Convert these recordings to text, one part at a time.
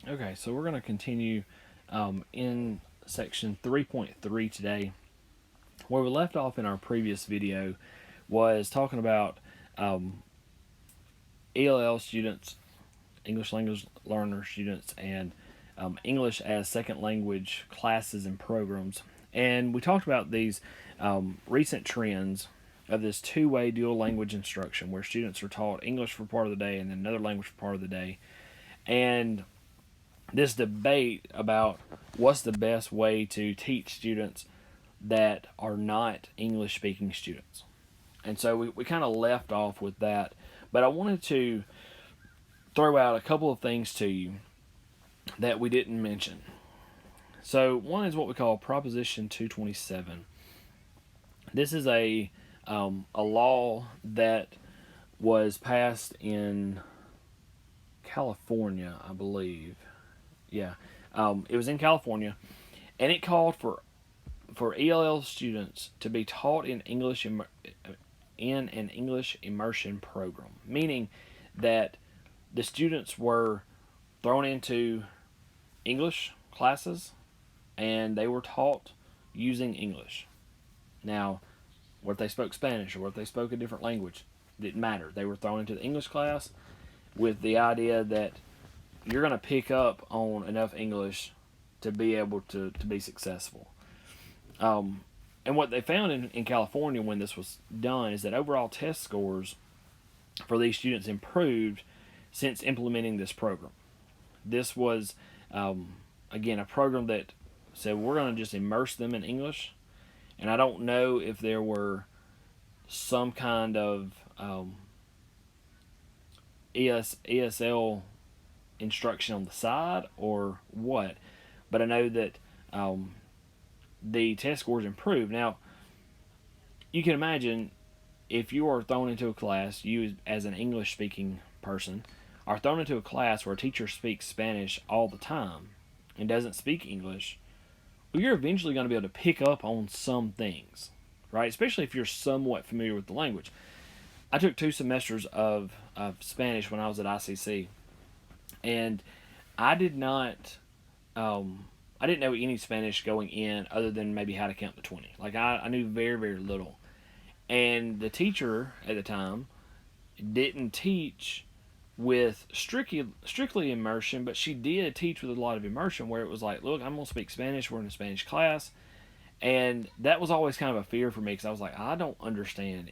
Okay, so we're going to continue in section 3.3 today. Where we left off in our previous video was talking about um, ELL students, English language learner students, and English as second language classes and programs. And we talked about these recent trends of this two-way dual language instruction where students are taught English for part of the day and then another language for part of the day. And this debate about what's the best way to teach students that are not English speaking students. And so we kind of left off with that. But I wanted to throw out a couple of things to you that we didn't mention. So one is what we call Proposition 227. This is a law that was passed in California, I believe. Yeah, it was in California, and it called for ELL students to be taught in in an English immersion program, meaning that the students were thrown into English classes and they were taught using English. Now, what if they spoke Spanish or what if they spoke a different language? It didn't matter. They were thrown into the English class with the idea that you're going to pick up on enough English to be able to be successful. And what they found in California when this was done is that overall test scores for these students improved since implementing this program. This was, again, a program that said we're going to just immerse them in English. And I don't know if there were some kind of ESL instruction on the side or what, but I know that the test scores improved. Now, you can imagine if you are thrown into a class, you as an English speaking person are thrown into a class where a teacher speaks Spanish all the time and doesn't speak English, well, you're eventually going to be able to pick up on some things, right? Especially if you're somewhat familiar with the language. I took 2 semesters of Spanish when I was at ICC, and I did not I didn't know any Spanish going in other than maybe how to count to 20. Like I knew very, very little. And the teacher at the time didn't teach with strictly immersion, but she did teach with a lot of immersion where it was like, look, I'm going to speak Spanish. We're in a Spanish class. And that was always kind of a fear for me because I was like, I don't understand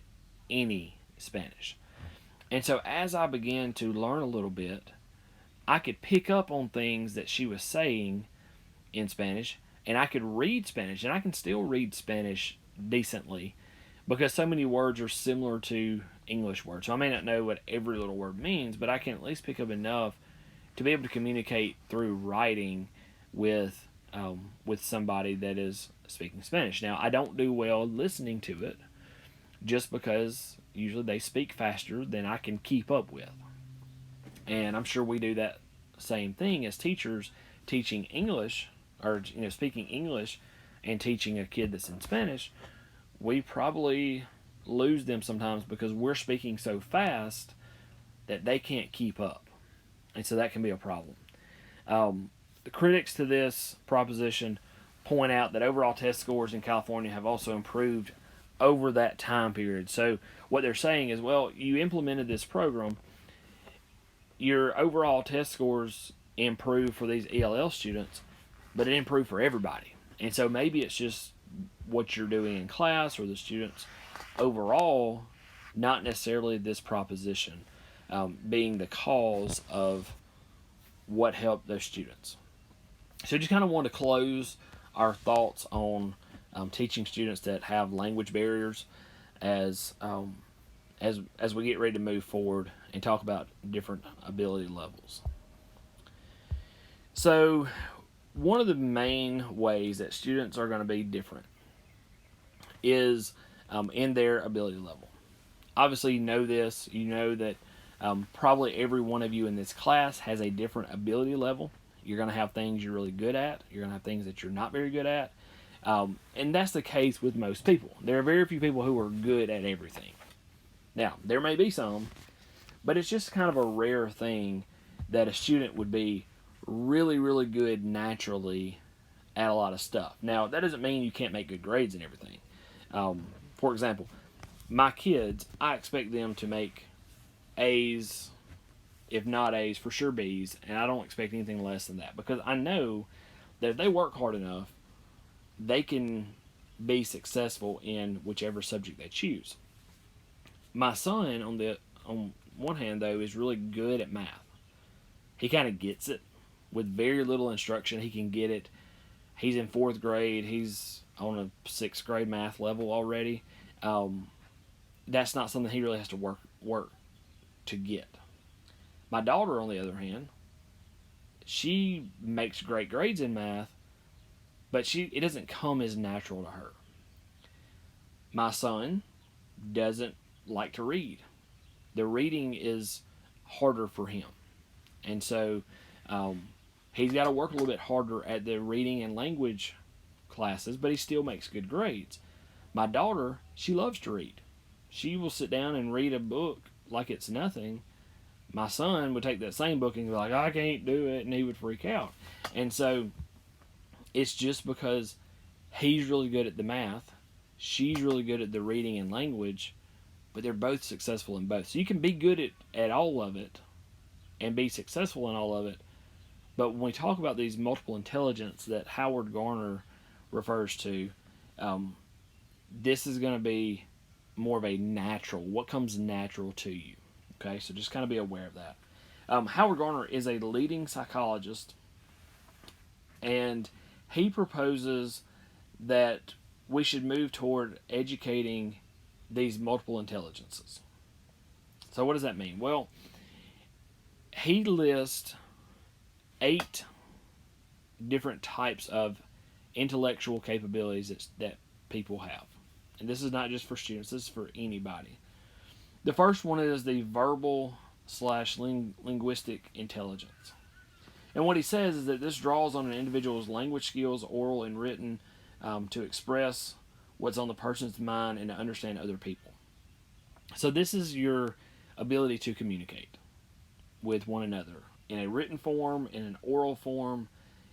any Spanish. And so as I began to learn a little bit, I could pick up on things that she was saying in Spanish, and I could read Spanish, and I can still read Spanish decently because so many words are similar to English words. So I may not know what every little word means, but I can at least pick up enough to be able to communicate through writing with somebody that is speaking Spanish. Now, I don't do well listening to it just because usually they speak faster than I can keep up with. And I'm sure we do that same thing as teachers teaching English or speaking English and teaching a kid that's in Spanish. We probably lose them sometimes because we're speaking so fast that they can't keep up, and so that can be a problem. The critics to this proposition point out that overall test scores in California have also improved over that time period. So what they're saying is, well, you implemented this program, your overall test scores improved for these ELL students, but it improved for everybody. And so maybe it's just what you're doing in class or the students overall, not necessarily this proposition being the cause of what helped those students. So just kind of want to close our thoughts on teaching students that have language barriers as as we get ready to move forward and talk about different ability levels. So one of the main ways that students are going to be different is in their ability level. Obviously, you know this. You know that probably every one of you in this class has a different ability level. You're going to have things you're really good at. You're going to have things that you're not very good at. And that's the case with most people. There are very few people who are good at everything. Now, there may be some, but it's just kind of a rare thing that a student would be really, really good naturally at a lot of stuff. Now, that doesn't mean you can't make good grades and everything. For example, my kids, I expect them to make A's, if not A's, for sure B's, and I don't expect anything less than that because I know that if they work hard enough, they can be successful in whichever subject they choose. My son, on one hand though, is really good at math. He kind of gets it with very little instruction. He can get it. He's in fourth grade. He's on a sixth grade math level already. Um, that's not something he really has to work to get. My daughter, on the other hand, she makes great grades in math, but it doesn't come as natural to her. My son doesn't like to read. The reading is harder for him, and so um, he's got to work a little bit harder at the reading and language classes, but he still makes good grades. My daughter, she loves to read. She will sit down and read a book like it's nothing. My son would take that same book and be like, I can't do it, and he would freak out. And so it's just because he's really good at the math, she's really good at the reading and language, but they're both successful in both. So you can be good at all of it and be successful in all of it. But when we talk about these multiple intelligence that Howard Gardner refers to, um, this is going to be more of a natural, what comes natural to you. Okay, so just kind of be aware of that. Howard Gardner is a leading psychologist, and he proposes that we should move toward educating these multiple intelligences. So, what does that mean? Well, he lists 8 different types of intellectual capabilities that people have. And this is not just for students, this is for anybody. The first one is the verbal / linguistic intelligence. And what he says is that this draws on an individual's language skills, oral and written, to express what's on the person's mind and to understand other people. So this is your ability to communicate with one another in a written form, in an oral form.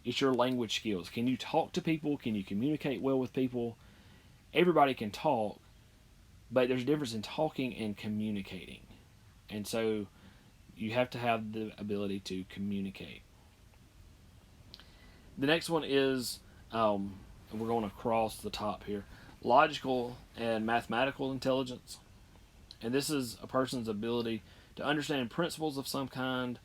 It's your language skills. Can you talk to people? Can you communicate well with people? Everybody can talk, but there's a difference in talking and communicating. And so you have to have the ability to communicate. The next one is, we're going across the top here, logical and mathematical intelligence. And this is a person's ability to understand principles of some kind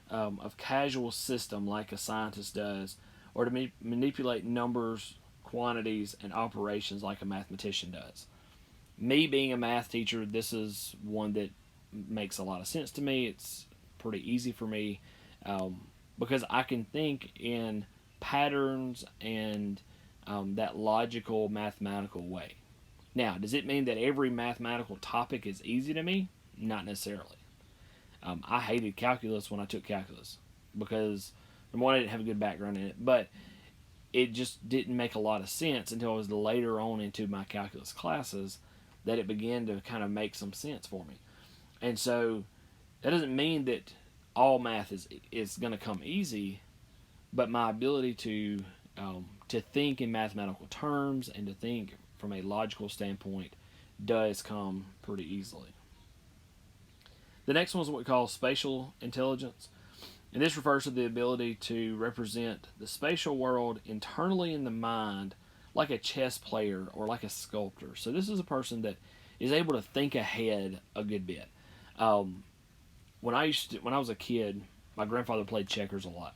of causal system like a scientist does, or to manipulate numbers, quantities, and operations like a mathematician does. Me being a math teacher, this is one that makes a lot of sense to me. It's pretty easy for me because I can think in patterns and that logical mathematical way. Now, does it mean that every mathematical topic is easy to me? Not necessarily. I hated calculus when I took calculus because, number one, I didn't have a good background in it, but it just didn't make a lot of sense until I was later on into my calculus classes that it began to kind of make some sense for me. And so that doesn't mean that all math is going to come easy, but my ability to think in mathematical terms and to think from a logical standpoint does come pretty easily. The next one is what we call spatial intelligence. And this refers to the ability to represent the spatial world internally in the mind like a chess player or like a sculptor. So this is a person that is able to think ahead a good bit. When I was a kid, my grandfather played checkers a lot.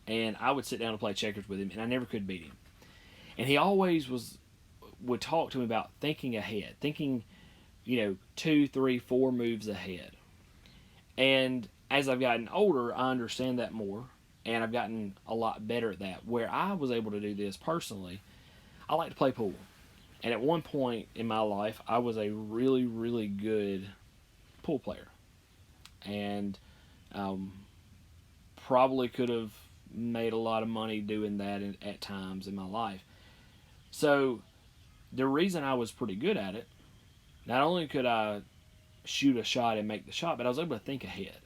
And I would sit down and play checkers with him, and I never could beat him. And he always would talk to me about thinking ahead, thinking, 2, 3, 4 moves ahead. And as I've gotten older, I understand that more, and I've gotten a lot better at that. Where I was able to do this personally, I like to play pool. And at one point in my life, I was a really, really good pool player. And probably could have made a lot of money doing that at times in my life. So the reason I was pretty good at it, not only could I shoot a shot and make the shot, but I was able to think ahead.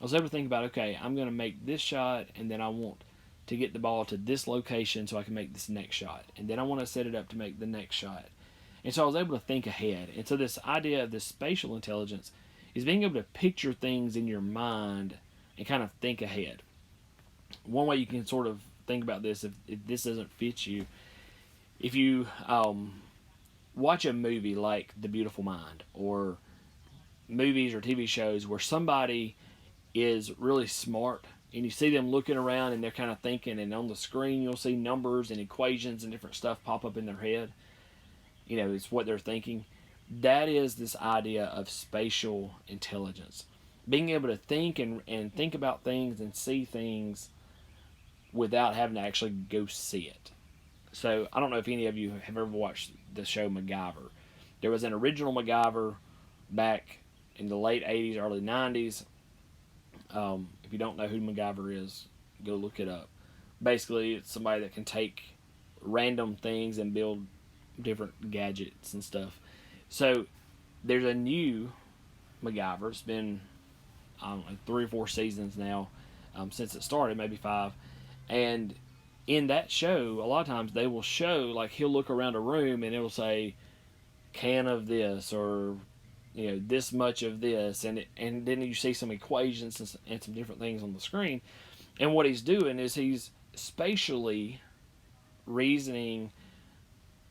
I was able to think about, okay, I'm going to make this shot, and then I want to get the ball to this location so I can make this next shot, and then I want to set it up to make the next shot. And so I was able to think ahead. And so this idea of this spatial intelligence is being able to picture things in your mind and kind of think ahead. One way you can sort of think about this, if this doesn't fit you, if you watch a movie like The Beautiful Mind, or movies or TV shows where somebody is really smart and you see them looking around and they're kind of thinking, and on the screen you'll see numbers and equations and different stuff pop up in their head. It's what they're thinking. That is this idea of spatial intelligence. Being able to think and think about things and see things without having to actually go see it. So I don't know if any of you have ever watched the show MacGyver. There was an original MacGyver back in the late 80s, early 90s. If you don't know who MacGyver is, go look it up. Basically, it's somebody that can take random things and build different gadgets and stuff. So there's a new MacGyver. It's been, I don't know, 3 or 4 seasons now since it started, maybe 5. And in that show, a lot of times they will show, like, he'll look around a room and it'll say can of this, or this much of this, and then you see some equations and some different things on the screen. And what he's doing is he's spatially reasoning,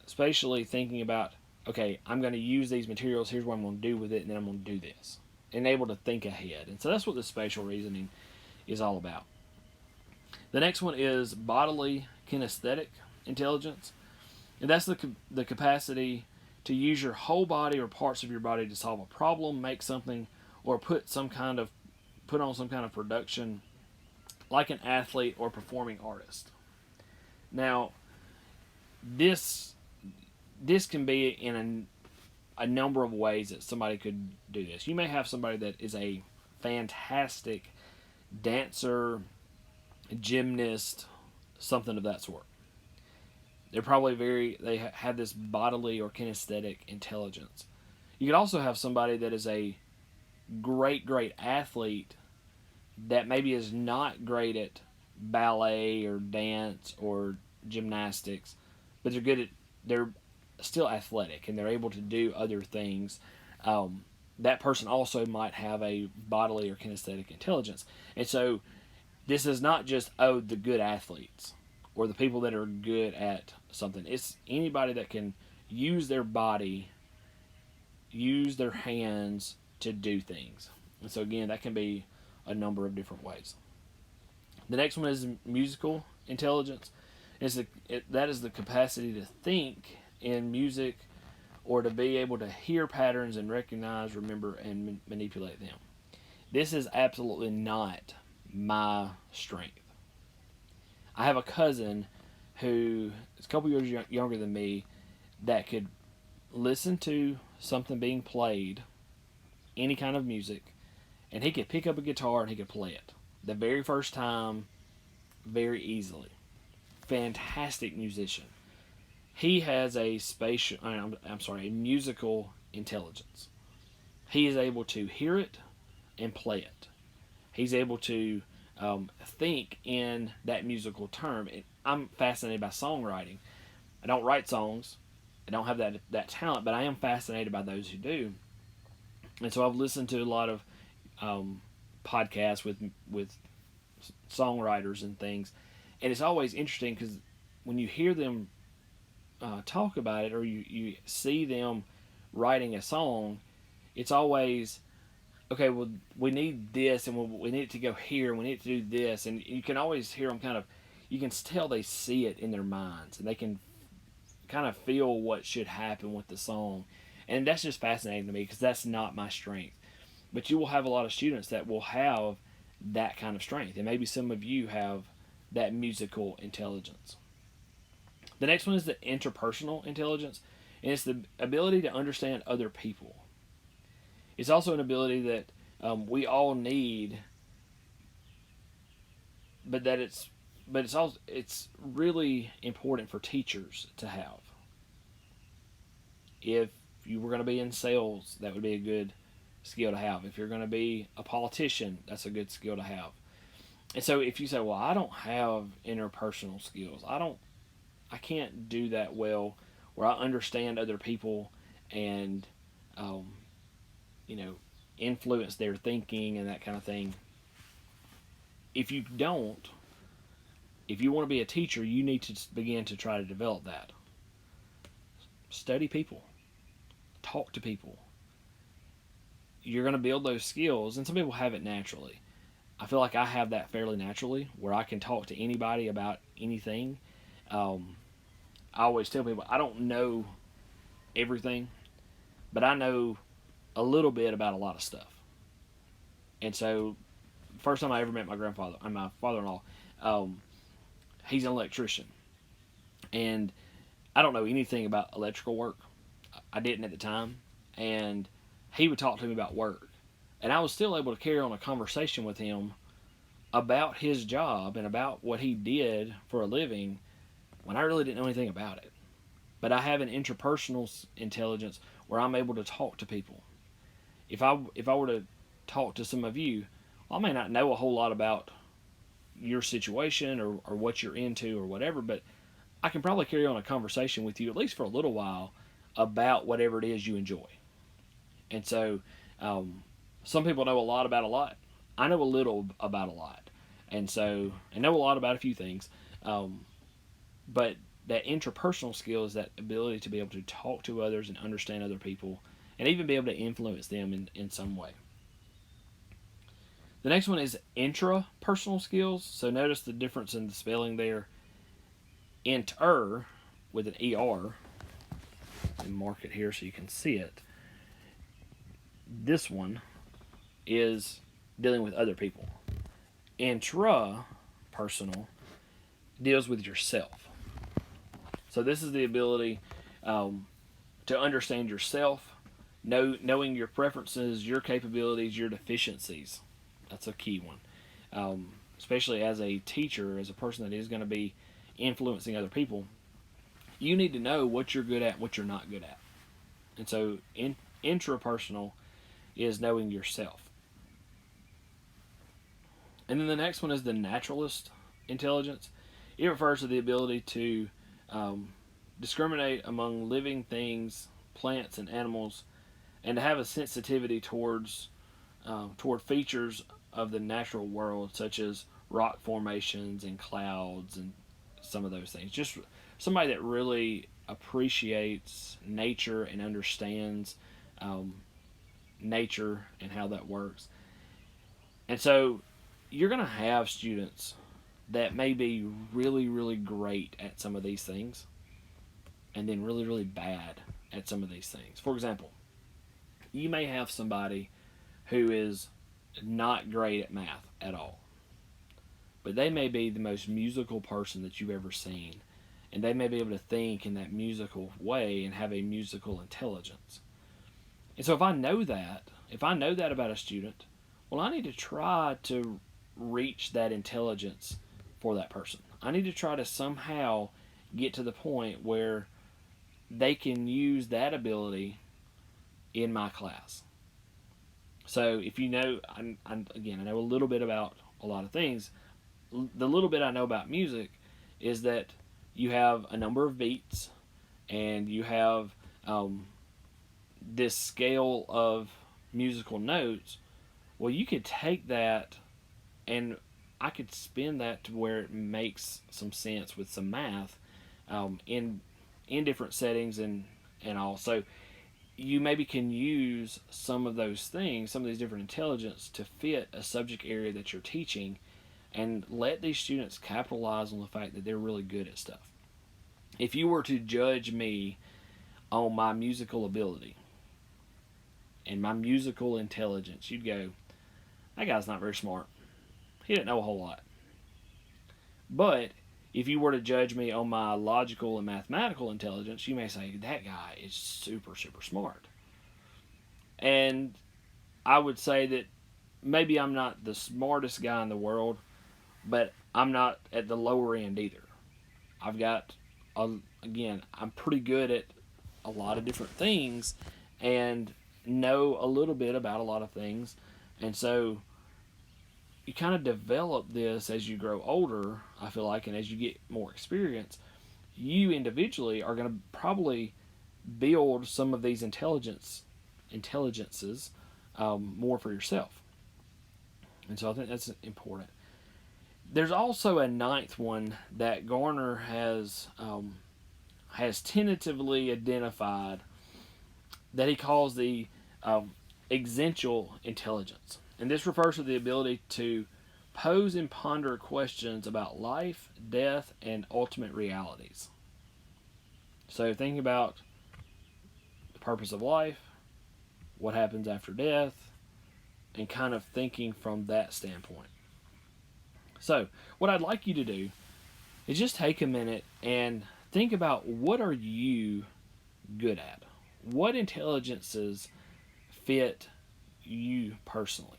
spatially thinking about, okay, I'm going to use these materials, here's what I'm going to do with it, and then I'm going to do this, and able to think ahead. And so that's what the spatial reasoning is all about. The next one is bodily kinesthetic intelligence, and that's the capacity to use your whole body or parts of your body to solve a problem, make something, or put on some kind of production, like an athlete or performing artist. Now, this can be in a number of ways that somebody could do this. You may have somebody that is a fantastic dancer, gymnast, something of that sort. They have this bodily or kinesthetic intelligence. You could also have somebody that is a great athlete that maybe is not great at ballet or dance or gymnastics, but they're still athletic and they're able to do other things. That person also might have a bodily or kinesthetic intelligence. And so this is not just, the good athletes or the people that are good at something. It's anybody that can use their body, use their hands to do things. And so again, that can be a number of different ways. The next one is musical intelligence. That is the capacity to think in music, or to be able to hear patterns and recognize, remember, and manipulate them. This is absolutely not my strength. I have a cousin who is a couple years younger than me that could listen to something being played, any kind of music, and he could pick up a guitar and he could play it the very first time very easily. Fantastic musician. He has a musical intelligence. He is able to hear it and play it. He's able to think in that musical term. I'm fascinated by songwriting. I don't write songs. I don't have that talent, but I am fascinated by those who do. And so I've listened to a lot of podcasts with songwriters and things, and it's always interesting because when you hear them talk about it, or you see them writing a song, it's always, okay, well, we need this, and we need it to go here, and we need to do this, and you can always hear them you can tell they see it in their minds, and they can kind of feel what should happen with the song. And that's just fascinating to me because that's not my strength. But you will have a lot of students that will have that kind of strength, and maybe some of you have that musical intelligence. The next one is the interpersonal intelligence, and it's the ability to understand other people. It's also an ability that we all need, but it's really important for teachers to have. If you were going to be in sales, that would be a good skill to have. If you're going to be a politician, that's a good skill to have. And so if you say, well, I don't have interpersonal skills, I can't do that well where I understand other people and, um, you know, influence their thinking and that kind of thing. If you don't, if you want to be a teacher, you need to begin to try to develop that. Study people, talk to people. You're going to build those skills, and some people have it naturally. I feel like I have that fairly naturally, where I can talk to anybody about anything. Um, I always tell people I don't know everything, but I know a little bit about a lot of stuff. And so, first time I ever met my grandfather, and my father-in-law, um, he's an electrician, and I don't know anything about electrical work. I didn't at the time, and he would talk to me about work, and I was still able to carry on a conversation with him about his job and about what he did for a living when I really didn't know anything about it. But I have an interpersonal intelligence where I'm able to talk to people. If I were to talk to some of you, I may not know a whole lot about your situation or what you're into or whatever, but I can probably carry on a conversation with you at least for a little while about whatever it is you enjoy. And so, um, some people know a lot about a lot. I know a little about a lot, and so I know a lot about a few things. Um, but that interpersonal skill is that ability to be able to talk to others and understand other people, and even be able to influence them in some way. The next one is intrapersonal skills. So notice the difference in the spelling there. Inter with an er, and mark it here so you can see it. This one is dealing with other people. Intrapersonal deals with yourself. So this is the ability to understand yourself, knowing your preferences, your capabilities, your deficiencies. That's a key one. Especially as a teacher, as a person that is going to be influencing other people, you need to know what you're good at and what you're not good at. And so intrapersonal is knowing yourself. And then the next one is the naturalist intelligence. It refers to the ability to discriminate among living things, plants, and animals, and to have a sensitivity toward features of the natural world, such as rock formations and clouds and some of those things. Just somebody that really appreciates nature and understands nature and how that works. And so you're going to have students that may be really, really great at some of these things and then really, really bad at some of these things. For example, you may have somebody who is not great at math at all, but they may be the most musical person that you've ever seen, and they may be able to think in that musical way and have a musical intelligence. And so if I know that about a student, well, I need to try to reach that intelligence for that person. I need to try to somehow get to the point where they can use that ability in my class. So if you know, again, I know a little bit about a lot of things. The little bit I know about music is that you have a number of beats and you have this scale of musical notes. Well, you could take that and I could spin that to where it makes some sense with some math in different settings and all. So you maybe can use some of those things, some of these different intelligence to fit a subject area that you're teaching, and let these students capitalize on the fact that they're really good at stuff. If you were to judge me on my musical ability and my musical intelligence, you'd go, that guy's not very smart. He didn't know a whole lot. But if you were to judge me on my logical and mathematical intelligence, you may say, that guy is super, super smart. And I would say that maybe I'm not the smartest guy in the world, but I'm not at the lower end either. I've got, again, I'm pretty good at a lot of different things, and know a little bit about a lot of things. And so you kind of develop this as you grow older, I feel like, and as you get more experience, you individually are going to probably build some of these intelligences more for yourself. And so I think that's important. There's also a ninth one that Garner has tentatively identified that he calls the existential intelligence. And this refers to the ability to pose and ponder questions about life, death, and ultimate realities. So thinking about the purpose of life, what happens after death, and kind of thinking from that standpoint. So what I'd like you to do is just take a minute and think about, what are you good at? What intelligences fit you personally?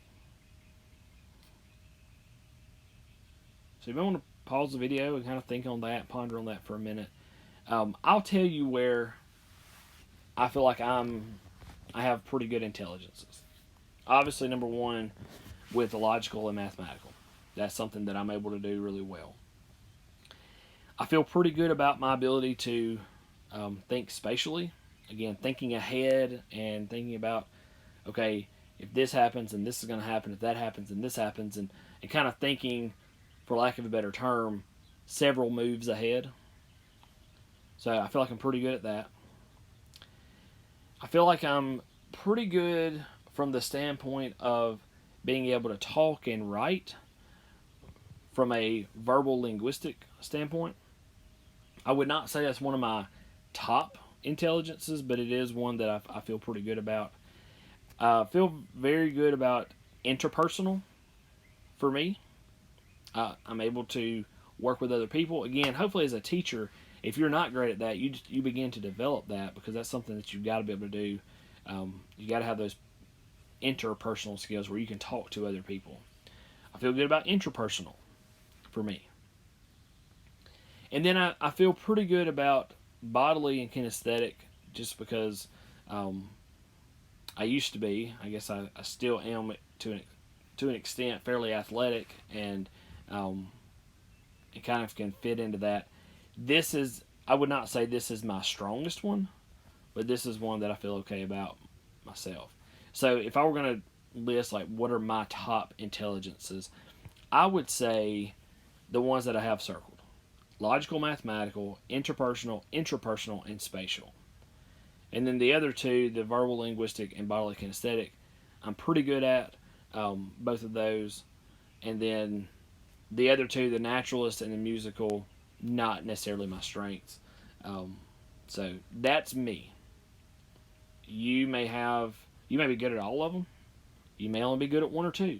So if you want to pause the video and kind of think on that, ponder on that for a minute, I'll tell you where I feel like I have pretty good intelligences. Obviously, number one, with the logical and mathematical. That's something that I'm able to do really well. I feel pretty good about my ability to think spatially. Again, thinking ahead and thinking about, okay, if this happens and this is going to happen, if that happens and this happens, and kind of thinking, for lack of a better term, several moves ahead. So I feel like I'm pretty good at that. I feel like I'm pretty good from the standpoint of being able to talk and write from a verbal linguistic standpoint. I would not say that's one of my top intelligences, but it is one that I feel pretty good about. I feel very good about interpersonal for me. I'm able to work with other people. Again, hopefully as a teacher, if you're not great at that, you begin to develop that, because that's something that you've got to be able to do. You got to have those interpersonal skills where you can talk to other people. I feel good about intrapersonal for me. And then I feel pretty good about bodily and kinesthetic, just because I used to be, I guess I still am to an extent, fairly athletic, and it kind of can fit into that. I would not say this is my strongest one, but this is one that I feel okay about myself. So if I were going to list, like, what are my top intelligences, I would say the ones that I have circled: logical, mathematical, interpersonal, intrapersonal, and spatial. And then the other two, the verbal, linguistic, and bodily kinesthetic, I'm pretty good at both of those. And then the other two, the naturalist and the musical, not necessarily my strengths. So that's me. You may be good at all of them. You may only be good at one or two,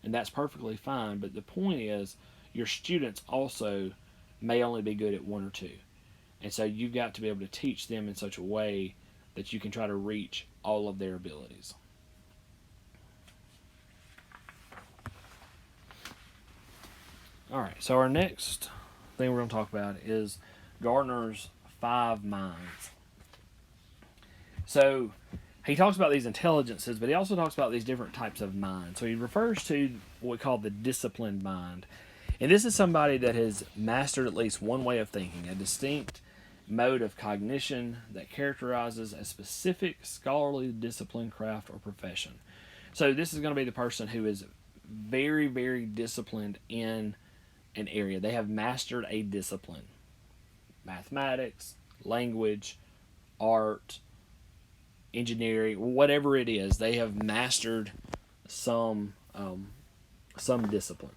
and that's perfectly fine. But the point is, your students also may only be good at one or two. And so you've got to be able to teach them in such a way that you can try to reach all of their abilities. All right, so our next thing we're going to talk about is Gardner's 5 minds. So he talks about these intelligences, but he also talks about these different types of minds. So he refers to what we call the disciplined mind. And this is somebody that has mastered at least one way of thinking, a distinct mode of cognition that characterizes a specific scholarly discipline, craft, or profession. So this is going to be the person who is very, very disciplined in an area. They have mastered a discipline. Mathematics, language, art, engineering, whatever it is, they have mastered some discipline.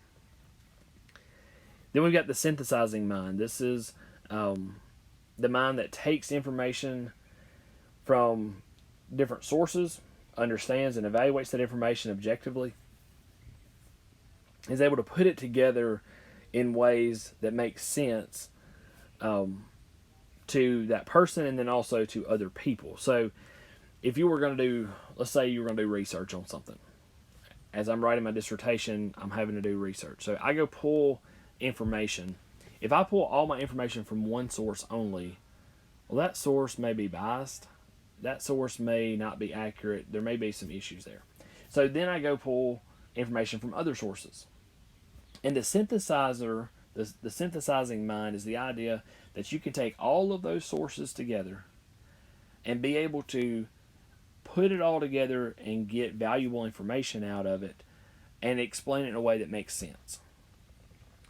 Then we've got the synthesizing mind. This is the mind that takes information from different sources, understands and evaluates that information objectively, is able to put it together in ways that make sense to that person and then also to other people. So if you were going to do, let's say you were going to do research on something. As I'm writing my dissertation, I'm having to do research. So I go pull information. If I pull all my information from one source only, well, that source may be biased, that source may not be accurate. There may be some issues there. So then I go pull information from other sources. And the synthesizing mind is the idea that you can take all of those sources together and be able to put it all together and get valuable information out of it and explain it in a way that makes sense.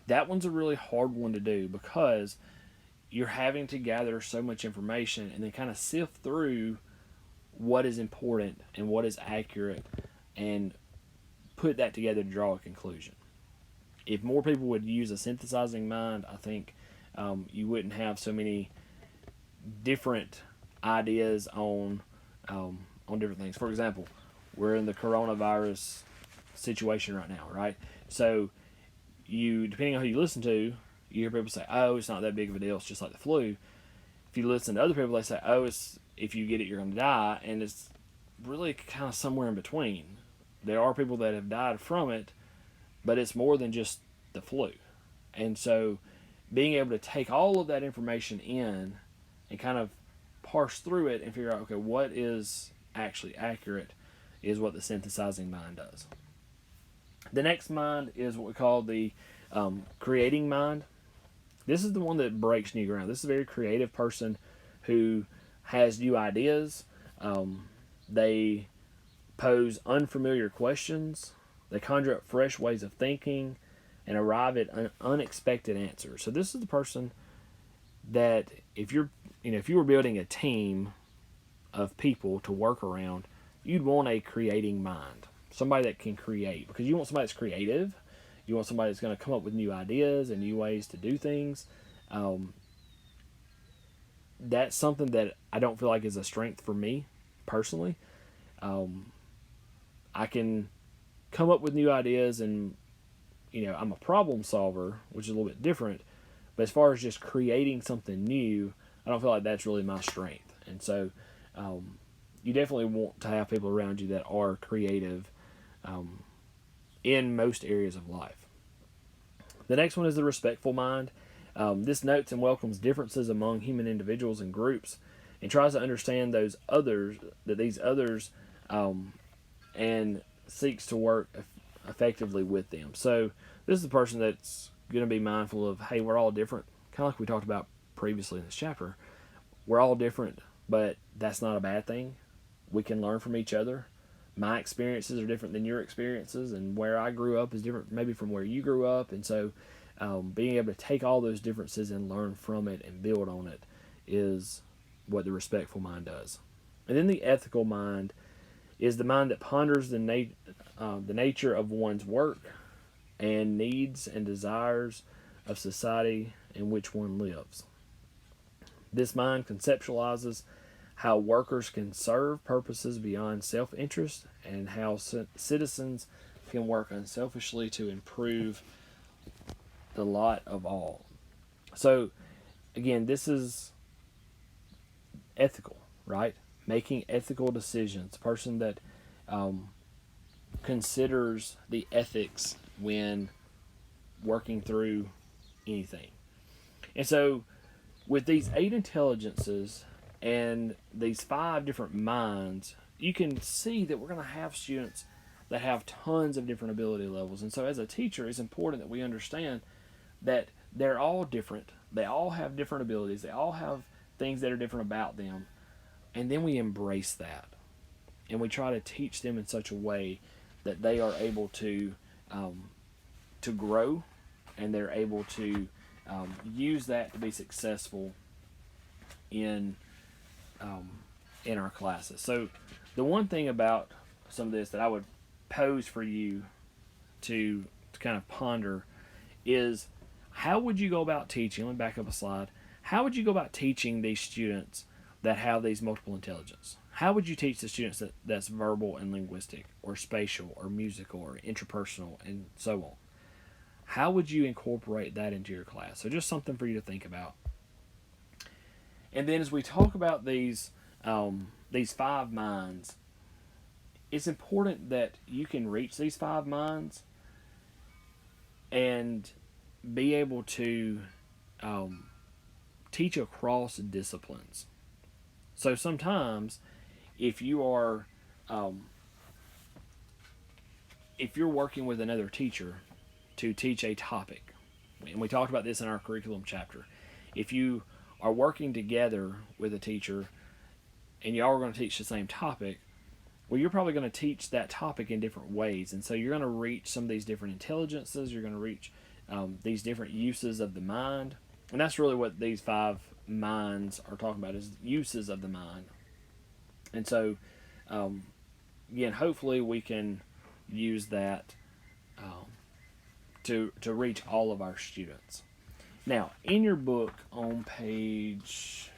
That one's a really hard one to do because you're having to gather so much information and then kind of sift through what is important and what is accurate and put that together to draw a conclusion. If more people would use a synthesizing mind, I think you wouldn't have so many different ideas on different things. For example, we're in the coronavirus situation right now, right? So you, depending on who you listen to, you hear people say, "Oh, it's not that big of a deal. It's just like the flu." If you listen to other people, they say, "Oh, it's if you get it, you're going to die," and it's really kind of somewhere in between. There are people that have died from it, but it's more than just the flu. And so being able to take all of that information in and kind of parse through it and figure out, okay, what is actually accurate is what the synthesizing mind does. The next mind is what we call the creating mind. This is the one that breaks new ground. This is a very creative person who has new ideas. They pose unfamiliar questions. They conjure up fresh ways of thinking and arrive at unexpected answers. So this is the person that if you were building a team of people to work around, you'd want a creating mind. Somebody that can create, because you want somebody that's creative. You want somebody that's going to come up with new ideas and new ways to do things. That's something that I don't feel like is a strength for me personally. I can come up with new ideas and, I'm a problem solver, which is a little bit different. But as far as just creating something new, I don't feel like that's really my strength. And so you definitely want to have people around you that are creative in most areas of life. The next one is the respectful mind. This notes and welcomes differences among human individuals and groups and tries to understand these others, and seeks to work effectively with them. So this is the person that's going to be mindful of, hey, we're all different. Kind of like we talked about previously in this chapter. We're all different, but that's not a bad thing. We can learn from each other. My experiences are different than your experiences, and where I grew up is different maybe from where you grew up. And so being able to take all those differences and learn from it and build on it is what the respectful mind does. And then the ethical mind is the mind that ponders the nature of one's work and needs and desires of society in which one lives. This mind conceptualizes how workers can serve purposes beyond self-interest and how citizens can work unselfishly to improve the lot of all. So, again, this is ethical, right? Making ethical decisions. A person that considers the ethics when working through anything. And so, with these 8 intelligences and these 5 different minds, you can see that we're going to have students that have tons of different ability levels. And so, as a teacher, it's important that we understand that they're all different. They all have different abilities. They all have things that are different about them. And then we embrace that. And we try to teach them in such a way that they are able to grow, and they're able to use that to be successful in our classes. So the one thing about some of this that I would pose for you to kind of ponder is, how would you go about teaching? Let me back up a slide. How would you go about teaching these students that have these multiple intelligence? How would you teach the students that's verbal and linguistic, or spatial, or musical, or interpersonal, and so on? How would you incorporate that into your class? So just something for you to think about. And then as we talk about these 5 minds, it's important that you can reach these 5 minds and be able to teach across disciplines. So sometimes if you are um, if you're working with another teacher to teach a topic, and we talked about this in our curriculum chapter, if you are working together with a teacher and y'all are going to teach the same topic, well, you're probably going to teach that topic in different ways. And so you're going to reach some of these different intelligences, you're going to reach these different uses of the mind. And that's really what these 5 minds are talking about, is uses of the mind. And so, again, hopefully we can use that to reach all of our students. Now, in your book on page,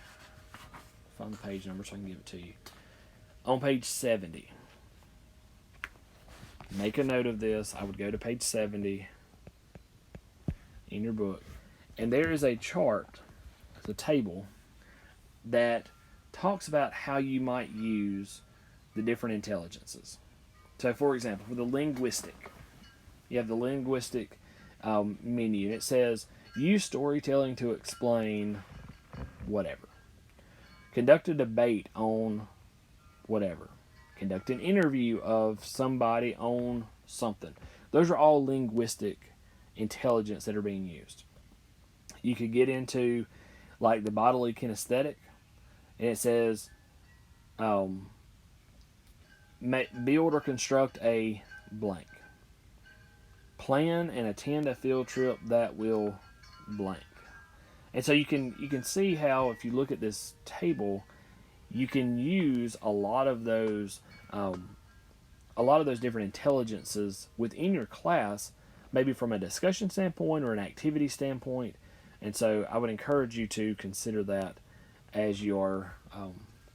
find the page number so I can give it to you. On page 70, make a note of this. I would go to page 70 in your book, and there is a chart, it's a table that talks about how you might use the different intelligences. So, for example, for the linguistic, you have the linguistic menu, and it says use storytelling to explain whatever. Conduct a debate on whatever. Conduct an interview of somebody on something. Those are all linguistic intelligence that are being used. You could get into like the bodily kinesthetic, and it says build or construct a blank. Plan and attend a field trip that will blank. And so you can see how, if you look at this table, you can use a lot of those different intelligences within your class, maybe from a discussion standpoint or an activity standpoint. And so I would encourage you to consider that as you're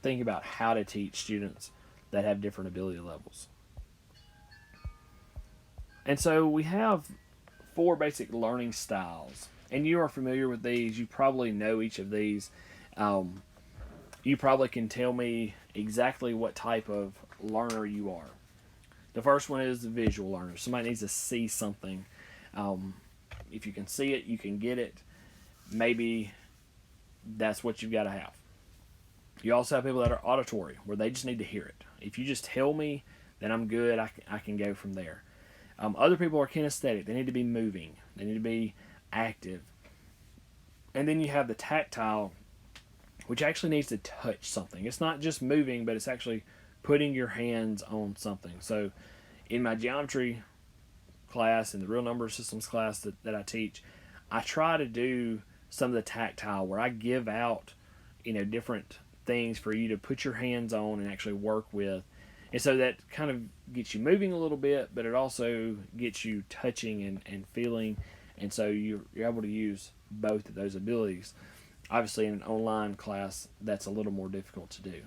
thinking about how to teach students that have different ability levels. And so we have 4 basic learning styles, and you are familiar with these. You probably know each of these. You probably can tell me exactly what type of learner you are. The first one is the visual learner. Somebody needs to see something. If you can see it, you can get it. Maybe that's what you've got to have. You also have people that are auditory, where they just need to hear it. If you just tell me, then I'm good. I can go from there. Other people are kinesthetic. They need to be moving. They need to be active. And then you have the tactile, which actually needs to touch something. It's not just moving, but it's actually putting your hands on something. So in my geometry class, in the real number systems class that I teach, I try to do some of the tactile, where I give out different things for you to put your hands on and actually work with. And so that kind of gets you moving a little bit, but it also gets you touching and feeling. And so you're able to use both of those abilities. Obviously, in an online class, that's a little more difficult to do.